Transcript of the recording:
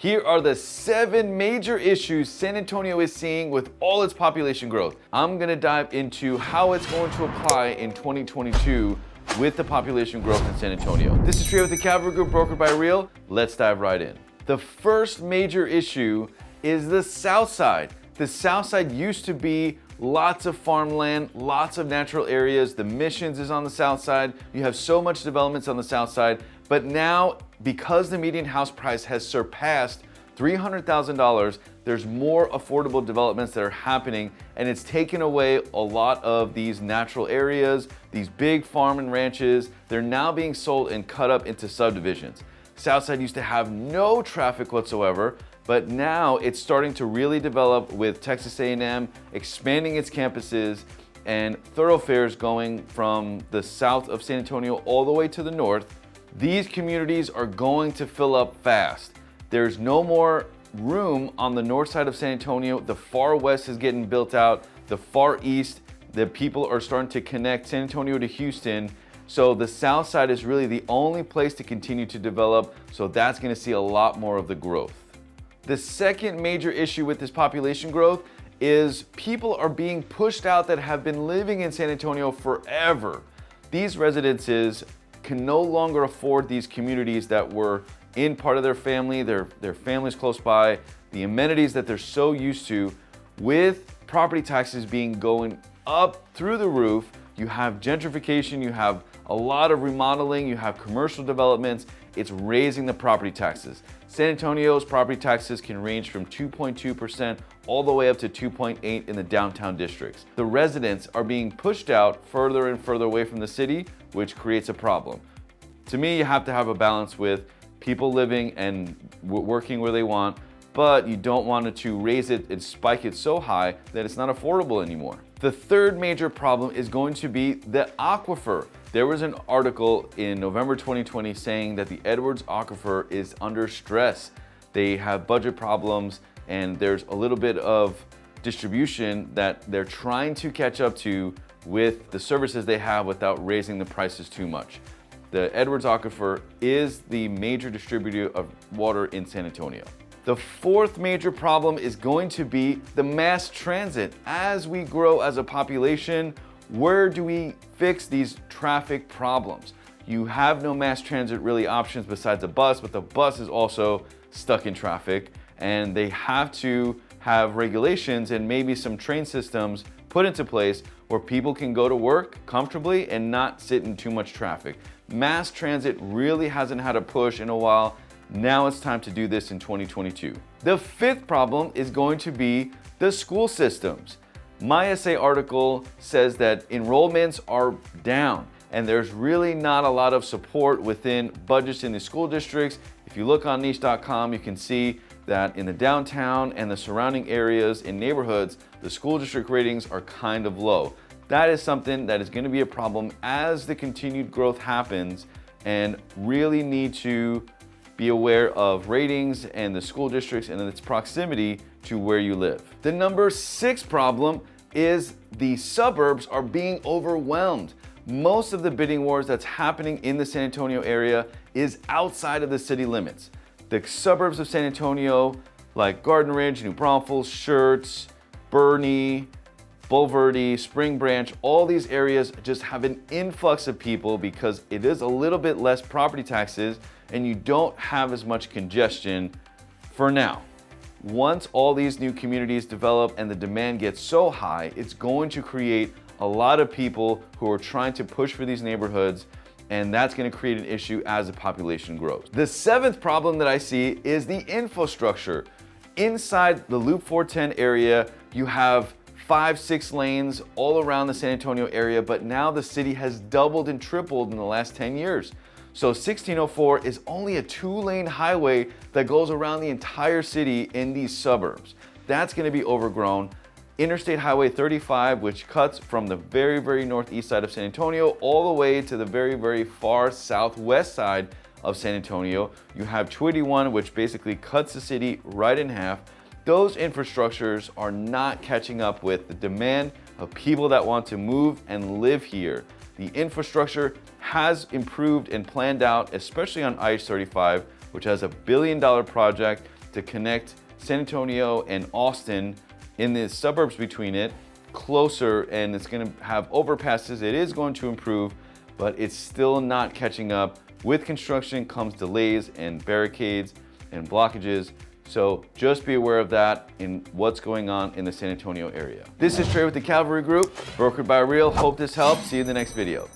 Here are the 7 major issues San Antonio is seeing with all its population growth. I'm gonna dive into how it's going to apply in 2022 with the population growth in San Antonio. This is Trey with the Cavalry Group, brokered by Real. Let's dive right in. The first major issue is the South Side. The South Side used to be lots of farmland, lots of natural areas. The Missions is on the South Side. You have so much developments on the South Side. But now, because the median house price has surpassed $300,000, there's more affordable developments that are happening, and it's taken away a lot of these natural areas, these big farm and ranches. They're now being sold and cut up into subdivisions. Southside used to have no traffic whatsoever, but now it's starting to really develop with Texas A&M expanding its campuses and thoroughfares going from the south of San Antonio all the way to the north. These communities are going to fill up fast. There's no more room on the north side of San Antonio. The far west is getting built out. The far east, the people are starting to connect San Antonio to Houston. So the south side is really the only place to continue to develop. So that's going to see a lot more of the growth. The second major issue with this population growth is people are being pushed out that have been living in San Antonio forever. These residences can no longer afford these communities that were in part of their family, their families close by, the amenities that they're so used to. With property taxes being going up through the roof, you have gentrification, you have a lot of remodeling, you have commercial developments. It's raising the property taxes. San Antonio's property taxes can range from 2.2% all the way up to 2.8% in the downtown districts. The residents are being pushed out further and further away from the city, which creates a problem. To me, you have to have a balance with people living and working where they want, but you don't want it to raise it and spike it so high that it's not affordable anymore. The third major problem is going to be the aquifer. There was an article in November 2020 saying that the Edwards Aquifer is under stress. They have budget problems and there's a little bit of distribution that they're trying to catch up to with the services they have without raising the prices too much. The Edwards Aquifer is the major distributor of water in San Antonio. The fourth major problem is going to be the mass transit. As we grow as a population, where do we fix these traffic problems? You have no mass transit really options besides a bus, but the bus is also stuck in traffic, and they have to have regulations and maybe some train systems put into place where people can go to work comfortably and not sit in too much traffic. Mass transit really hasn't had a push in a while. Now it's time to do this in 2022. The fifth problem is going to be the school systems. My essay article says that enrollments are down and there's really not a lot of support within budgets in the school districts. If you look on niche.com, you can see that in the downtown and the surrounding areas in neighborhoods, the school district ratings are kind of low. That is something that is going to be a problem as the continued growth happens, and really need to be aware of ratings and the school districts and its proximity to where you live. The number 6 problem is the suburbs are being overwhelmed. Most of the bidding wars that's happening in the San Antonio area is outside of the city limits. The suburbs of San Antonio, like Garden Ridge, New Braunfels, Schertz, Bernie, Bulverde, Spring Branch, all these areas just have an influx of people because it is a little bit less property taxes and you don't have as much congestion for now. Once all these new communities develop and the demand gets so high, it's going to create a lot of people who are trying to push for these neighborhoods, and that's going to create an issue as the population grows. The 7th problem that I see is the infrastructure. Inside the Loop 410 area, you have 5-6 lanes all around the San Antonio area, but now the city has doubled and tripled in the last 10 years. So 1604 is only a 2-lane highway that goes around the entire city in these suburbs. That's going to be overgrown. Interstate Highway 35, which cuts from the very, very northeast side of San Antonio all the way to the very, very far southwest side of San Antonio. You have 281, which basically cuts the city right in half. Those infrastructures are not catching up with the demand of people that want to move and live here. The infrastructure has improved and planned out, especially on I-35, which has a $1 billion project to connect San Antonio and Austin in the suburbs between it closer, and it's going to have overpasses. It is going to improve, but it's still not catching up. With construction comes delays and barricades and blockages. So just be aware of that in what's going on in the San Antonio area. This is Trey with the Cavalry Group, brokered by Real. Hope this helps. See you in the next video.